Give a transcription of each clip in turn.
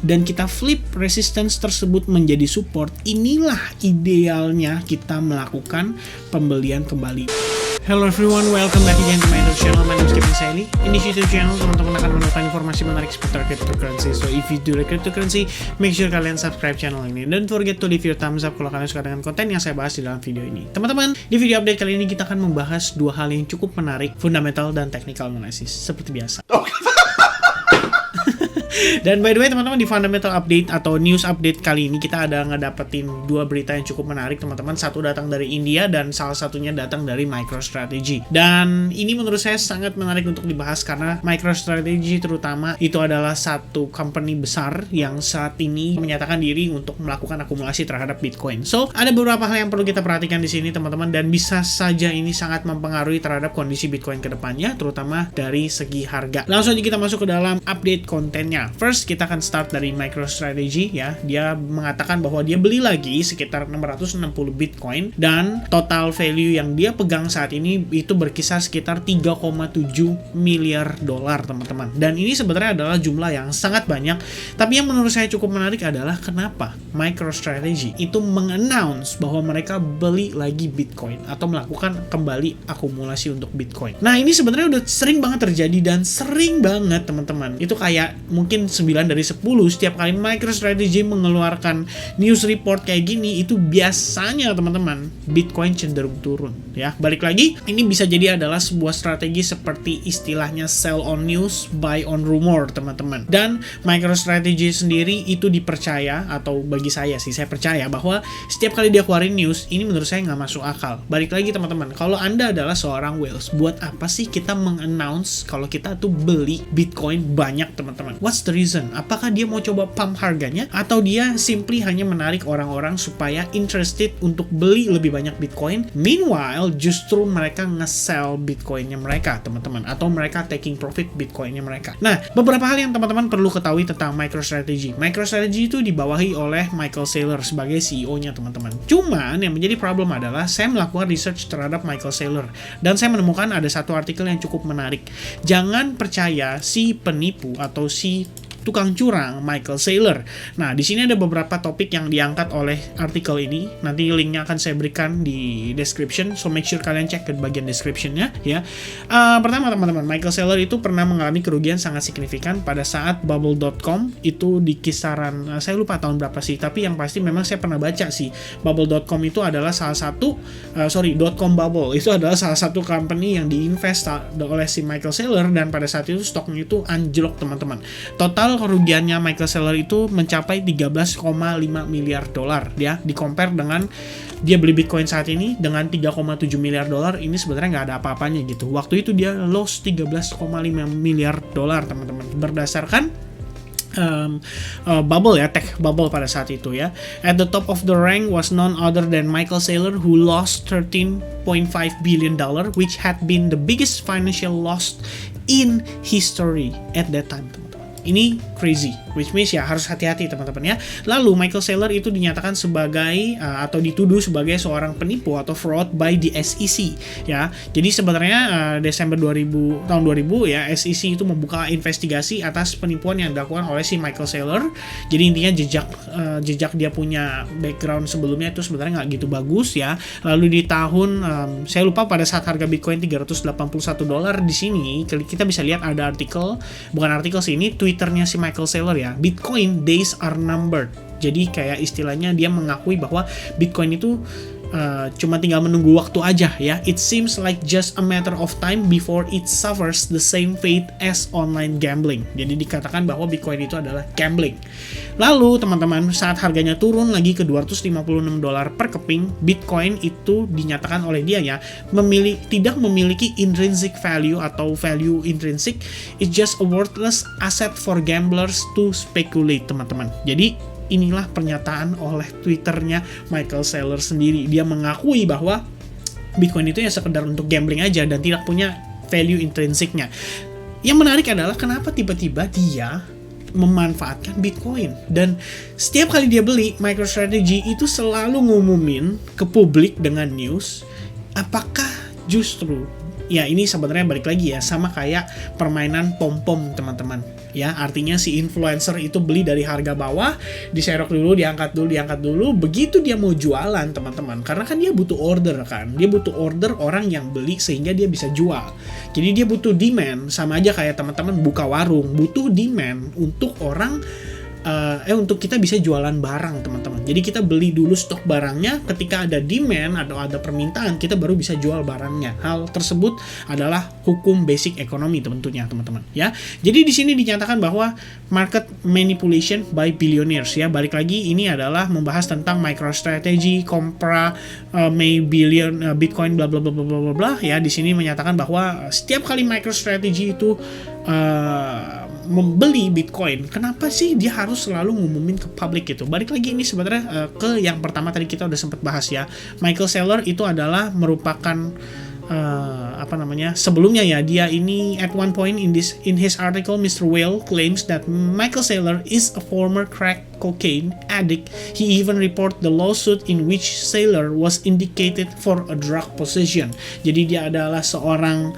dan kita flip resistance tersebut menjadi support, inilah idealnya kita melakukan pembelian kembali. Hello everyone, welcome back again to my YouTube channel. My name is Kevin Saili. In this YouTube channel, teman-teman akan menemukan informasi menarik seputar cryptocurrency. So if you do like cryptocurrency, make sure kalian subscribe channel ini. Don't forget to leave your thumbs up kalau kalian suka dengan konten yang saya bahas di dalam video ini. Teman-teman, di video update kali ini kita akan membahas dua hal yang cukup menarik, fundamental dan technical analysis, seperti biasa. Dan by the way teman-teman, di fundamental update atau news update kali ini kita ada ngedapetin dua berita yang cukup menarik teman-teman. Satu datang dari India dan salah satunya datang dari MicroStrategy. Dan ini menurut saya sangat menarik untuk dibahas karena MicroStrategy terutama itu adalah satu company besar yang saat ini menyatakan diri untuk melakukan akumulasi terhadap Bitcoin. So ada beberapa hal yang perlu kita perhatikan di sini teman-teman, dan bisa saja ini sangat mempengaruhi terhadap kondisi Bitcoin ke depannya, terutama dari segi harga. Langsung aja kita masuk ke dalam update kontennya. First, kita akan start dari MicroStrategy ya. Dia mengatakan bahwa dia beli lagi sekitar 660 Bitcoin dan total value yang dia pegang saat ini itu berkisar sekitar 3,7 miliar dolar teman-teman. Dan ini sebenarnya adalah jumlah yang sangat banyak. Tapi yang menurut saya cukup menarik adalah kenapa MicroStrategy itu mengannounce bahwa mereka beli lagi Bitcoin atau melakukan kembali akumulasi untuk Bitcoin. Nah, ini sebenarnya udah sering banget terjadi dan sering banget teman-teman. Itu kayak mungkin 9 dari 10 setiap kali MicroStrategy mengeluarkan news report kayak gini, itu biasanya teman-teman Bitcoin cenderung turun ya. Balik lagi, ini bisa jadi adalah sebuah strategi seperti istilahnya sell on news, buy on rumor teman-teman. Dan MicroStrategy sendiri itu dipercaya, atau bagi saya sih, saya percaya bahwa setiap kali dia keluarin news, ini menurut saya nggak masuk akal. Balik lagi teman-teman, kalau Anda adalah seorang whales, buat apa sih kita mengannounce kalau kita tuh beli Bitcoin banyak teman-teman? What's the reason? Apakah dia mau coba pump harganya atau dia simply hanya menarik orang-orang supaya interested untuk beli lebih banyak Bitcoin? Meanwhile, justru mereka nge-sell Bitcoinnya mereka, teman-teman, atau mereka taking profit Bitcoinnya mereka. Nah, beberapa hal yang teman-teman perlu ketahui tentang MicroStrategy. MicroStrategy itu dibawahi oleh Michael Saylor sebagai CEO-nya, teman-teman. Cuman yang menjadi problem adalah saya melakukan research terhadap Michael Saylor dan saya menemukan ada satu artikel yang cukup menarik. Jangan percaya si penipu atau si tukang curang Michael Saylor. Nah, di sini ada beberapa topik yang diangkat oleh artikel ini. Nanti linknya akan saya berikan di description. So make sure kalian cek ke bagian descriptionnya ya. Pertama teman-teman, Michael Saylor itu pernah mengalami kerugian sangat signifikan pada saat bubble.com itu di kisaran, saya lupa tahun berapa sih, tapi yang pasti memang saya pernah baca sih, bubble.com itu adalah salah satu .com bubble itu adalah salah satu company yang diinvest oleh si Michael Saylor, dan pada saat itu stoknya itu anjlok teman-teman. Total kerugiannya Michael Saylor itu mencapai 13,5 miliar dolar ya. Di-compare dengan dia beli Bitcoin saat ini dengan 3,7 miliar dolar, ini sebenarnya nggak ada apa-apanya gitu. Waktu itu dia loss 13,5 miliar dolar teman-teman, berdasarkan bubble ya, tech bubble pada saat itu ya. At the top of the rank was none other than Michael Saylor, who lost 13.5 billion dollar, which had been the biggest financial loss in history at that time. Ini crazy, which means ya harus hati-hati teman-teman ya. Lalu Michael Saylor itu dinyatakan sebagai atau dituduh sebagai seorang penipu atau fraud by the SEC ya. Jadi sebenarnya Desember tahun 2000 ya, SEC itu membuka investigasi atas penipuan yang dilakukan oleh si Michael Saylor. Jadi intinya jejak dia punya background sebelumnya itu sebenarnya nggak gitu bagus ya. Lalu di tahun saya lupa pada saat harga Bitcoin 381 dolar, di sini kita bisa lihat ada artikel, bukan artikel sih, ini Twitternya si Michael Saylor ya, Bitcoin days are numbered. Jadi kayak istilahnya dia mengakui bahwa Bitcoin itu cuma tinggal menunggu waktu aja ya. It seems like just a matter of time before it suffers the same fate as online gambling. Jadi dikatakan bahwa Bitcoin itu adalah gambling. Lalu teman-teman, saat harganya turun lagi ke 256 dolar per keping, Bitcoin itu dinyatakan oleh dia ya tidak memiliki intrinsic value atau value intrinsic. It's just a worthless asset for gamblers to speculate, teman-teman. Jadi inilah pernyataan oleh Twitternya Michael Saylor sendiri. Dia mengakui bahwa Bitcoin itu ya sekedar untuk gambling aja dan tidak punya value intrinsiknya. Yang menarik adalah kenapa tiba-tiba dia memanfaatkan Bitcoin. Dan setiap kali dia beli, MicroStrategy itu selalu ngumumin ke publik dengan news apakah justru ya ini sebenarnya balik lagi ya, sama kayak permainan pom-pom teman-teman. Ya, artinya si influencer itu beli dari harga bawah, diserok dulu, diangkat dulu, begitu dia mau jualan teman-teman. Karena kan dia butuh order kan, dia butuh order orang yang beli sehingga dia bisa jual. Jadi dia butuh demand, sama aja kayak teman-teman buka warung, butuh demand untuk orang untuk kita bisa jualan barang teman-teman. Jadi kita beli dulu stok barangnya, ketika ada demand atau ada permintaan kita baru bisa jual barangnya. Hal tersebut adalah hukum basic ekonomi tentunya teman-teman ya. Jadi di sini dinyatakan bahwa market manipulation by billionaires ya. Balik lagi ini adalah membahas tentang MicroStrategy, Compra, May billion Bitcoin bla bla bla bla bla bla ya. Di sini menyatakan bahwa setiap kali MicroStrategy itu membeli Bitcoin, kenapa sih dia harus selalu ngumumin ke publik gitu? Balik lagi ini sebenarnya ke yang pertama tadi kita udah sempat bahas ya. Michael Saylor itu adalah merupakan sebelumnya ya, dia ini at one point in his article Mr. Whale claims that Michael Saylor is a former crack cocaine addict. He even reported the lawsuit in which Saylor was indicated for a drug possession. Jadi dia adalah seorang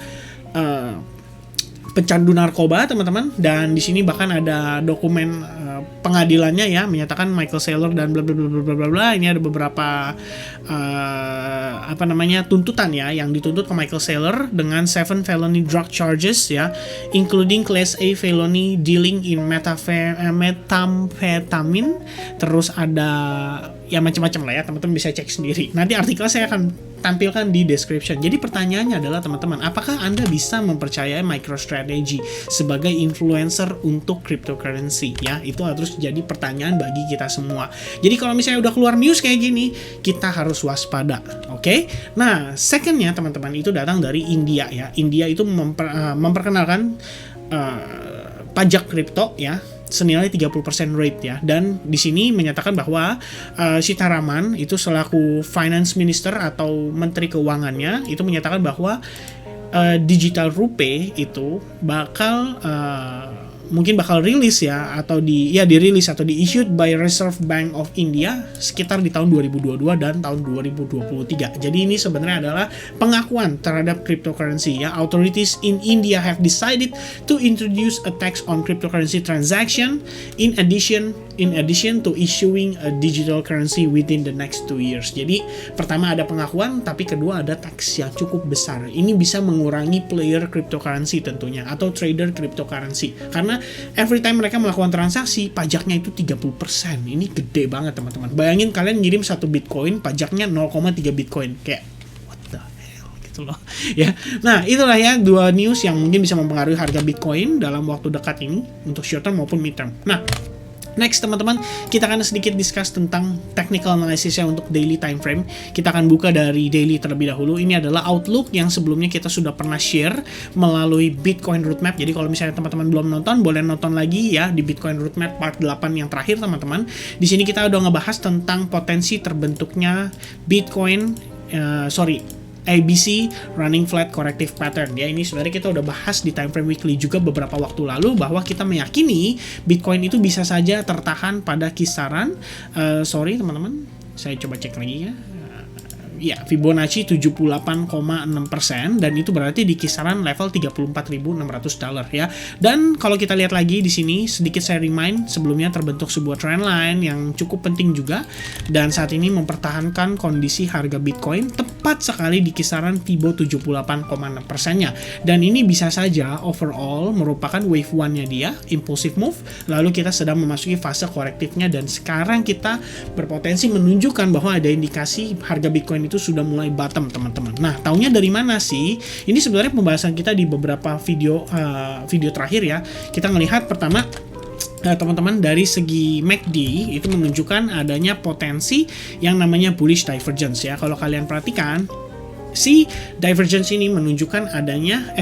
pecandu narkoba teman-teman, dan di sini bahkan ada dokumen pengadilannya ya, menyatakan Michael Saylor dan bla bla bla bla bla bla. Ini ada beberapa tuntutan ya yang dituntut ke Michael Saylor dengan 7 felony drug charges ya, including Class A felony dealing in methamphetamine. Terus ada ya macam-macam lah ya, teman-teman bisa cek sendiri. Nanti artikel saya akan tampilkan di description. Jadi pertanyaannya adalah teman-teman, apakah Anda bisa mempercayai MicroStrategy sebagai influencer untuk cryptocurrency ya? Itu harus jadi pertanyaan bagi kita semua. Jadi kalau misalnya udah keluar news kayak gini, kita harus waspada. Oke? Nah, secondnya teman-teman itu datang dari India ya. India itu memperkenalkan pajak kripto ya, senilai 30% rate ya. Dan di sini menyatakan bahwa Sitharaman itu selaku finance minister atau menteri keuangannya itu menyatakan bahwa digital rupee itu mungkin bakal rilis ya, atau dirilis atau di-issued by Reserve Bank of India sekitar di tahun 2022 dan tahun 2023. Jadi ini sebenarnya adalah pengakuan terhadap cryptocurrency ya. Authorities in India have decided to introduce a tax on cryptocurrency transaction in addition to issuing a digital currency within the next 2 years. Jadi pertama ada pengakuan, tapi kedua ada tax yang cukup besar. Ini bisa mengurangi player cryptocurrency tentunya, atau trader cryptocurrency, karena every time mereka melakukan transaksi, pajaknya itu 30%. Ini gede banget teman-teman. Bayangin kalian ngirim 1 Bitcoin, pajaknya 0,3 Bitcoin. Kayak what the hell gitu loh. Ya. Nah, itulah ya 2 news yang mungkin bisa mempengaruhi harga Bitcoin dalam waktu dekat ini untuk short term maupun mid term. Nah, next teman-teman, kita akan sedikit discuss tentang technical analysis-nya untuk daily time frame. Kita akan buka dari daily terlebih dahulu. Ini adalah outlook yang sebelumnya kita sudah pernah share melalui Bitcoin Roadmap. Jadi kalau misalnya teman-teman belum nonton, boleh nonton lagi ya di Bitcoin Roadmap part 8 yang terakhir teman-teman. Di sini kita udah ngebahas tentang potensi terbentuknya Bitcoin, ABC running flat corrective pattern ya. Ini sebenarnya kita udah bahas di time frame weekly juga beberapa waktu lalu, bahwa kita meyakini Bitcoin itu bisa saja tertahan pada kisaran teman-teman, saya coba cek lagi ya, Fibonacci 78,6%, dan itu berarti di kisaran level $34.600 ya. Dan kalau kita lihat lagi di sini, sedikit saya remind, sebelumnya terbentuk sebuah trendline yang cukup penting juga, dan saat ini mempertahankan kondisi harga Bitcoin tepat sekali di kisaran Fibo 78,6%-nya. Dan ini bisa saja overall merupakan wave 1-nya dia, impulsive move, lalu kita sedang memasuki fase korektifnya, dan sekarang kita berpotensi menunjukkan bahwa ada indikasi harga Bitcoin itu sudah mulai bottom teman-teman. Nah, taunya dari mana sih? Ini sebenarnya pembahasan kita di beberapa video terakhir ya. Kita ngelihat pertama teman-teman dari segi MACD itu menunjukkan adanya potensi yang namanya bullish divergence ya. Kalau kalian perhatikan, si divergence ini menunjukkan adanya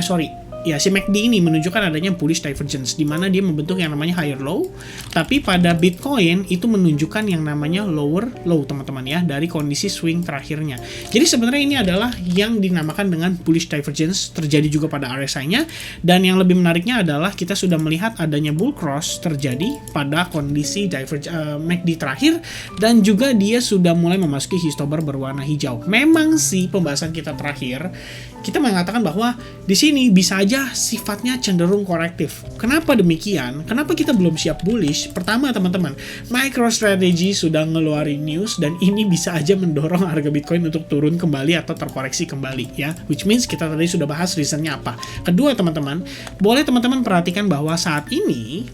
ya si MACD ini menunjukkan adanya bullish divergence di mana dia membentuk yang namanya higher low, tapi pada Bitcoin itu menunjukkan yang namanya lower low teman-teman ya dari kondisi swing terakhirnya. Jadi sebenarnya ini adalah yang dinamakan dengan bullish divergence, terjadi juga pada RSI-nya, dan yang lebih menariknya adalah kita sudah melihat adanya bull cross terjadi pada kondisi MACD terakhir, dan juga dia sudah mulai memasuki histobar berwarna hijau. Memang sih pembahasan kita terakhir kita mengatakan bahwa di sini bisa aja sifatnya cenderung korektif. Kenapa demikian? Kenapa kita belum siap bullish? Pertama teman-teman, MicroStrategy sudah ngeluarin news dan ini bisa aja mendorong harga Bitcoin untuk turun kembali atau terkoreksi kembali ya. Which means kita tadi sudah bahas reasonnya apa. Kedua teman-teman, boleh teman-teman perhatikan bahwa saat ini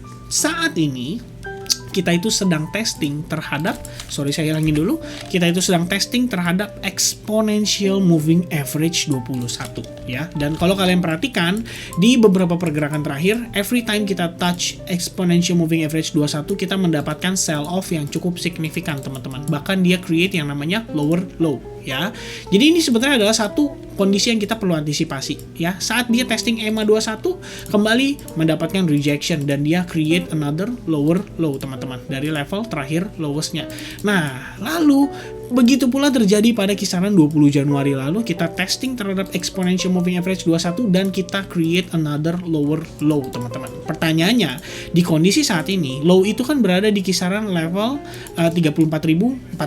kita itu sedang testing terhadap, saya hilangin dulu, kita itu sedang testing terhadap exponential moving average 21 ya. Dan kalau kalian perhatikan di beberapa pergerakan terakhir, every time kita touch exponential moving average 21 kita mendapatkan sell off yang cukup signifikan teman-teman. Bahkan dia create yang namanya lower low ya. Jadi ini sebenarnya adalah satu kondisi yang kita perlu antisipasi ya. Saat dia testing EMA 21 kembali mendapatkan rejection dan dia create another lower low teman-teman dari level terakhir lowestnya. Nah, lalu begitu pula terjadi pada kisaran 20 Januari lalu, kita testing terhadap exponential moving average 21 dan kita create another lower low teman-teman. Pertanyaannya, di kondisi saat ini low itu kan berada di kisaran level $34.400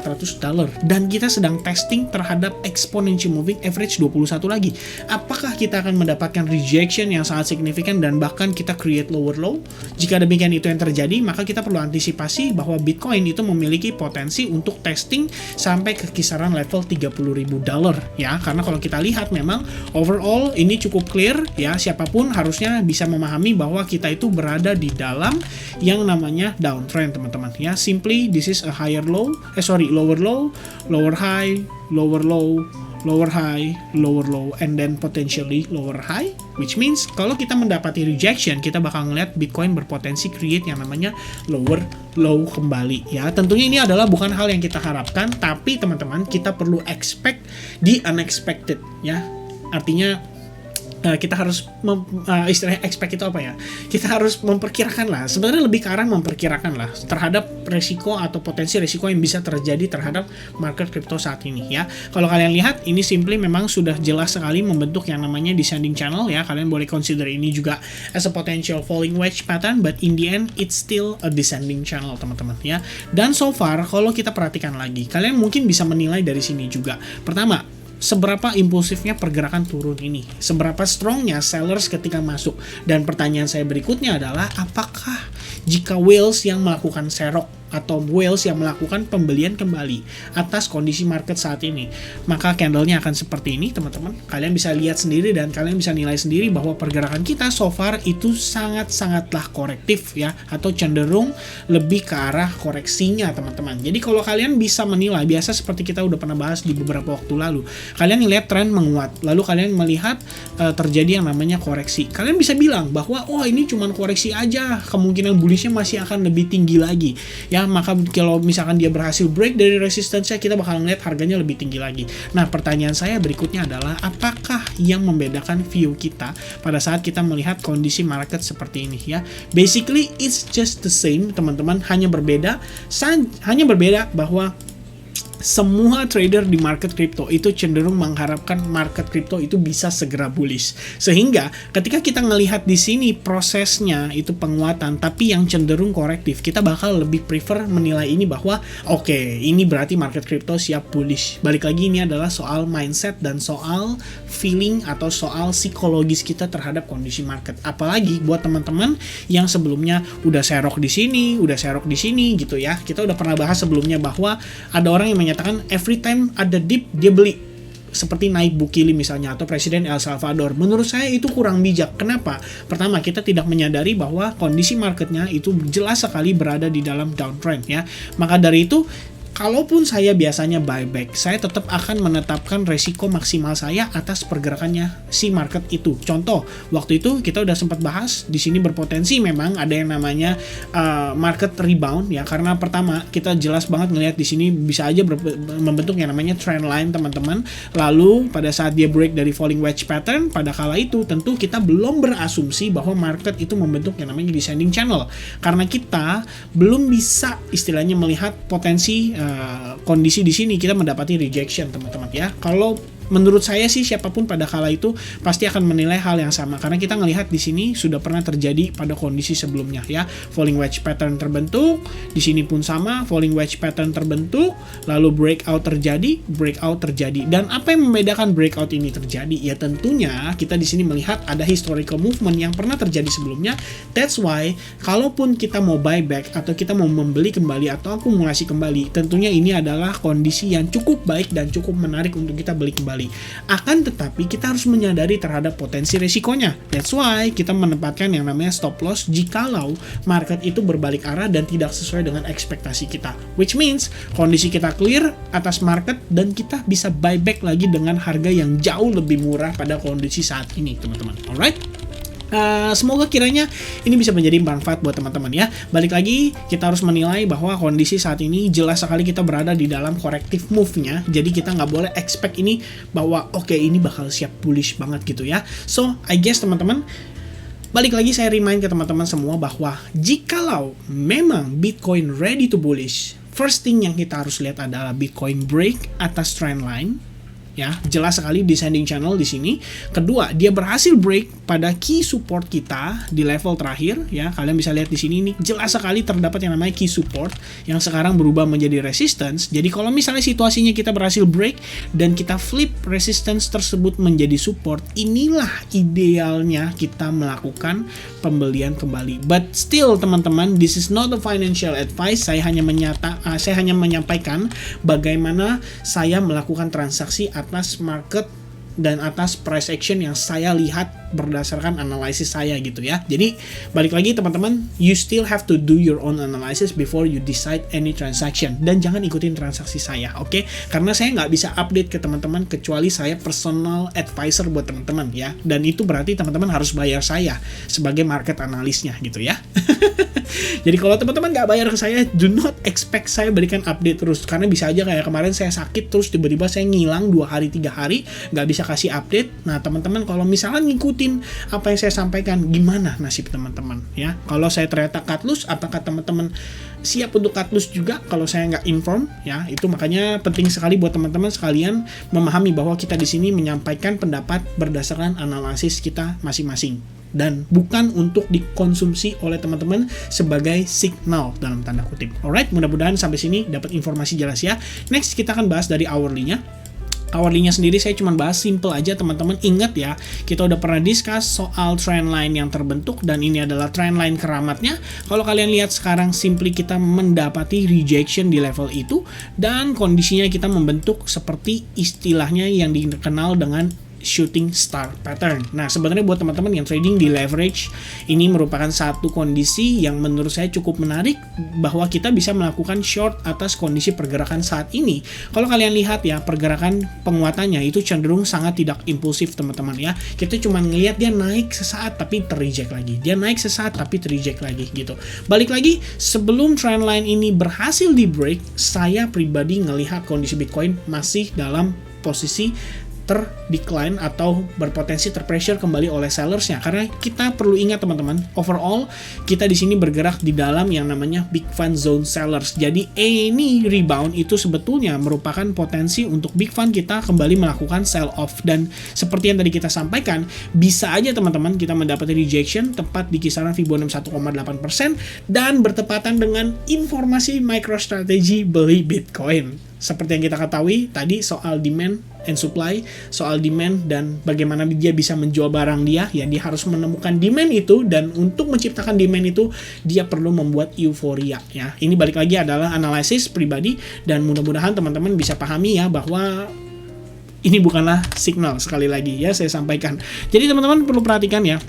dan kita sedang testing terhadap exponential moving average 21 lagi. Apakah kita akan mendapatkan rejection yang sangat signifikan dan bahkan kita create lower low? Jika demikian itu yang terjadi, maka kita perlu antisipasi bahwa Bitcoin itu memiliki potensi untuk testing sampai ke kisaran level $30.000 ya. Karena kalau kita lihat memang overall ini cukup clear ya, siapapun harusnya bisa memahami bahwa kita itu berada di dalam yang namanya downtrend teman-teman ya. Simply this is a lower low, lower high, lower low, lower high, lower low, and then potentially lower high, which means kalau kita mendapati rejection, kita bakal ngeliat Bitcoin berpotensi create yang namanya lower low kembali ya. Tentunya ini adalah bukan hal yang kita harapkan, tapi teman-teman kita perlu expect the unexpected ya. Artinya kita harus istilahnya expect itu apa ya? Kita harus memperkirakan lah. Sebenarnya lebih ke arah memperkirakan lah terhadap resiko atau potensi resiko yang bisa terjadi terhadap market crypto saat ini ya. Kalau kalian lihat ini simply memang sudah jelas sekali membentuk yang namanya descending channel ya. Kalian boleh consider ini juga as a potential falling wedge pattern, but in the end it's still a descending channel teman-teman ya. Dan so far kalau kita perhatikan lagi, kalian mungkin bisa menilai dari sini juga. Pertama, seberapa impulsifnya pergerakan turun ini, seberapa strongnya sellers ketika masuk. Dan pertanyaan saya berikutnya adalah, apakah jika whales yang melakukan serok atau whales yang melakukan pembelian kembali atas kondisi market saat ini, maka candlenya akan seperti ini teman-teman. Kalian bisa lihat sendiri dan kalian bisa nilai sendiri bahwa pergerakan kita so far itu sangat-sangatlah korektif ya, atau cenderung lebih ke arah koreksinya teman-teman. Jadi kalau kalian bisa menilai, biasa seperti kita udah pernah bahas di beberapa waktu lalu, kalian melihat tren menguat, lalu kalian melihat terjadi yang namanya koreksi, kalian bisa bilang bahwa oh ini cuma koreksi aja, kemungkinan bullishnya masih akan lebih tinggi lagi ya. Maka kalau misalkan dia berhasil break dari resistance-nya, kita bakal ngeliat harganya lebih tinggi lagi. Nah, pertanyaan saya berikutnya adalah, apakah yang membedakan view kita pada saat kita melihat kondisi market seperti ini ya? Basically it's just the same teman-teman, hanya berbeda bahwa semua trader di market crypto itu cenderung mengharapkan market crypto itu bisa segera bullish. Sehingga ketika kita ngelihat di sini prosesnya itu penguatan tapi yang cenderung korektif, kita bakal lebih prefer menilai ini bahwa oke, ini berarti market crypto siap bullish. Balik lagi, ini adalah soal mindset dan soal feeling atau soal psikologis kita terhadap kondisi market. Apalagi buat teman-teman yang sebelumnya udah serok di sini gitu ya. Kita udah pernah bahas sebelumnya bahwa ada orang yang menyatakan every time ada dip dia beli, seperti Nayib Bukele misalnya atau Presiden El Salvador. Menurut saya itu kurang bijak. Kenapa? Pertama, kita tidak menyadari bahwa kondisi marketnya itu jelas sekali berada di dalam downtrend ya. Maka dari itu, kalaupun saya biasanya buyback, saya tetap akan menetapkan resiko maksimal saya atas pergerakannya si market itu. Contoh, waktu itu kita udah sempat bahas, di sini berpotensi memang ada yang namanya market rebound ya, karena pertama kita jelas banget ngelihat di sini bisa aja membentuk yang namanya trend line teman-teman. Lalu pada saat dia break dari falling wedge pattern, pada kala itu tentu kita belum berasumsi bahwa market itu membentuk yang namanya descending channel, karena kita belum bisa istilahnya melihat potensi kondisi di sini kita mendapati rejection teman-teman ya. Kalau menurut saya sih siapapun pada kala itu pasti akan menilai hal yang sama, karena kita ngelihat di sini sudah pernah terjadi pada kondisi sebelumnya ya. Falling wedge pattern terbentuk, di sini pun sama, falling wedge pattern terbentuk, lalu breakout terjadi. Dan apa yang membedakan breakout ini terjadi? Ya tentunya kita di sini melihat ada historical movement yang pernah terjadi sebelumnya. That's why kalaupun kita mau buyback atau kita mau membeli kembali atau akumulasi kembali, tentunya ini adalah kondisi yang cukup baik dan cukup menarik untuk kita beli kembali. Akan tetapi kita harus menyadari terhadap potensi resikonya. That's why kita menempatkan yang namanya stop loss jikalau market itu berbalik arah dan tidak sesuai dengan ekspektasi kita. Which means kondisi kita clear atas market dan kita bisa buyback lagi dengan harga yang jauh lebih murah pada kondisi saat ini, teman-teman. Alright? Semoga kiranya ini bisa menjadi manfaat buat teman-teman ya. Balik lagi, kita harus menilai bahwa kondisi saat ini jelas sekali kita berada di dalam corrective move-nya. Jadi kita nggak boleh expect ini bahwa oke, ini bakal siap bullish banget gitu ya. So, I guess teman-teman, balik lagi saya remind ke teman-teman semua bahwa jikalau memang Bitcoin ready to bullish, first thing yang kita harus lihat adalah Bitcoin break atas trend line. Ya, jelas sekali descending channel di sini. Kedua, dia berhasil break pada key support kita di level terakhir ya. Kalian bisa lihat di sini nih, jelas sekali terdapat yang namanya key support yang sekarang berubah menjadi resistance. Jadi kalau misalnya situasinya kita berhasil break dan kita flip resistance tersebut menjadi support, inilah idealnya kita melakukan pembelian kembali. But still teman-teman, this is not a financial advice. Saya hanya menyampaikan bagaimana saya melakukan transaksi atas market dan atas price action yang saya lihat berdasarkan analisis saya gitu ya. Jadi balik lagi teman-teman, you still have to do your own analysis before you decide any transaction, dan jangan ikutin transaksi saya, oke? Karena saya nggak bisa update ke teman-teman kecuali saya personal advisor buat teman-teman ya, dan itu berarti teman-teman harus bayar saya sebagai market analysnya gitu ya. Jadi kalau teman-teman nggak bayar ke saya, do not expect saya berikan update terus, karena bisa aja kayak kemarin saya sakit terus tiba-tiba saya ngilang 2 hari 3 hari nggak bisa kasih update. Nah teman-teman, kalau misalnya ngikutin apa yang saya sampaikan, gimana nasib teman-teman ya? Kalau saya ternyata cut loss, apakah teman-teman siap untuk cut loss juga kalau saya nggak inform ya? Itu makanya penting sekali buat teman-teman sekalian memahami bahwa kita di sini menyampaikan pendapat berdasarkan analisis kita masing-masing dan bukan untuk dikonsumsi oleh teman-teman sebagai signal dalam tanda kutip. Alright, mudah-mudahan sampai sini dapat informasi jelas ya. Next kita akan bahas dari hourly-nya. Hourly-nya sendiri saya cuma bahas simple aja teman-teman. Ingat ya, kita udah pernah discuss soal trend line yang terbentuk dan ini adalah trend line keramatnya. Kalau kalian lihat sekarang simply kita mendapati rejection di level itu dan kondisinya kita membentuk seperti istilahnya yang dikenal dengan shooting star pattern. Nah, sebenarnya buat teman-teman yang trading di leverage, ini merupakan satu kondisi yang menurut saya cukup menarik bahwa kita bisa melakukan short atas kondisi pergerakan saat ini. Kalau kalian lihat ya, pergerakan penguatannya itu cenderung sangat tidak impulsif teman-teman ya. Kita cuma ngelihat dia naik sesaat tapi terreject lagi. Dia naik sesaat tapi terreject lagi gitu. Balik lagi, sebelum trendline ini berhasil di break, saya pribadi ngelihat kondisi Bitcoin masih dalam posisi terdecline atau berpotensi terpressure kembali oleh sellersnya, karena kita perlu ingat teman-teman, overall kita di sini bergerak di dalam yang namanya big fund zone sellers. Jadi any rebound itu sebetulnya merupakan potensi untuk big fund kita kembali melakukan sell off, dan seperti yang tadi kita sampaikan, bisa aja teman-teman kita mendapat rejection tepat di kisaran Fibonacci 1,8% dan bertepatan dengan informasi MicroStrategy beli Bitcoin. Seperti yang kita ketahui tadi soal demand and supply, soal demand dan bagaimana dia bisa menjual barang dia, ya dia harus menemukan demand itu, dan untuk menciptakan demand itu dia perlu membuat euforia ya. Ini balik lagi adalah analisis pribadi dan mudah-mudahan teman-teman bisa pahami ya bahwa ini bukanlah signal, sekali lagi ya saya sampaikan. Jadi teman-teman perlu perhatikan ya,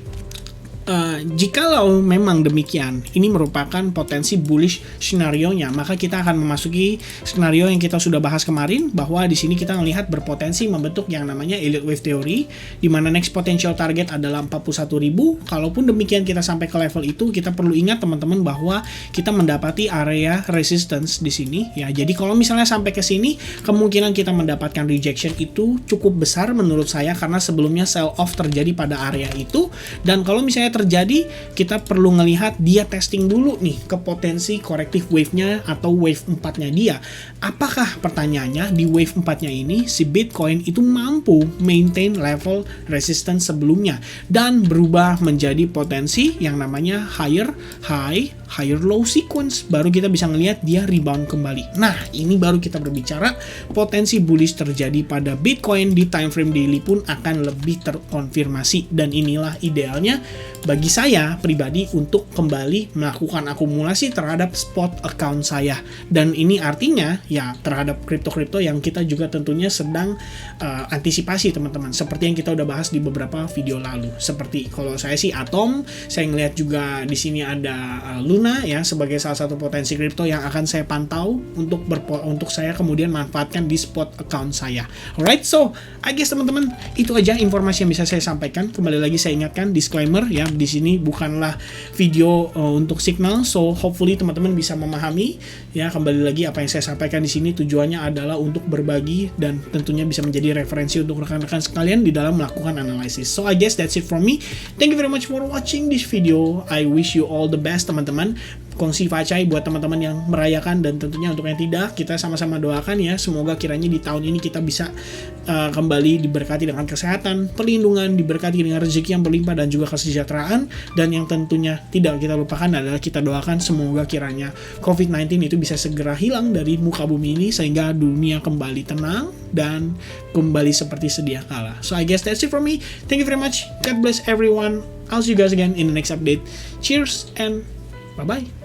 Jikalau memang demikian, ini merupakan potensi bullish scenario-nya, maka kita akan memasuki skenario yang kita sudah bahas kemarin, bahwa di sini kita melihat berpotensi membentuk yang namanya Elliott Wave Theory, di mana next potential target adalah 41.000. Kalaupun demikian kita sampai ke level itu, kita perlu ingat teman-teman bahwa kita mendapati area resistance di sini ya. Jadi kalau misalnya sampai ke sini, kemungkinan kita mendapatkan rejection itu cukup besar menurut saya, karena sebelumnya sell off terjadi pada area itu. Dan kalau misalnya terjadi, kita perlu ngelihat dia testing dulu nih ke potensi corrective wave-nya atau wave 4-nya dia. Apakah pertanyaannya di wave 4-nya ini si Bitcoin itu mampu maintain level resistance sebelumnya dan berubah menjadi potensi yang namanya higher high, higher low sequence, baru kita bisa ngelihat dia rebound kembali. Nah, ini baru kita berbicara potensi bullish terjadi pada Bitcoin di time frame daily pun akan lebih terkonfirmasi, dan inilah idealnya bagi saya pribadi untuk kembali melakukan akumulasi terhadap spot account saya. Dan ini artinya ya terhadap kripto-kripto yang kita juga tentunya sedang antisipasi teman-teman, seperti yang kita udah bahas di beberapa video lalu. Seperti kalau saya sih Atom, saya ngelihat juga di sini ada Luna ya sebagai salah satu potensi kripto yang akan saya pantau untuk saya kemudian manfaatkan di spot account saya. Alright, so I guess teman-teman itu aja informasi yang bisa saya sampaikan. Kembali lagi saya ingatkan disclaimer ya, di sini bukanlah video untuk signal, so hopefully teman-teman bisa memahami ya. Kembali lagi apa yang saya sampaikan di sini tujuannya adalah untuk berbagi dan tentunya bisa menjadi referensi untuk rekan-rekan sekalian di dalam melakukan analisis. So I guess that's it from me. Thank you very much for watching this video. I wish you all the best teman-teman. Kongsi Facai buat teman-teman yang merayakan, dan tentunya untuk yang tidak, kita sama-sama doakan ya, semoga kiranya di tahun ini kita bisa kembali diberkati dengan kesehatan, perlindungan, diberkati dengan rezeki yang berlimpah dan juga kesejahteraan. Dan yang tentunya tidak kita lupakan adalah kita doakan semoga kiranya COVID-19 itu bisa segera hilang dari muka bumi ini, sehingga dunia kembali tenang dan kembali seperti sedia kala. So I guess that's it from me. Thank you very much. God bless everyone. I'll see you guys again in the next update. Cheers and bye-bye.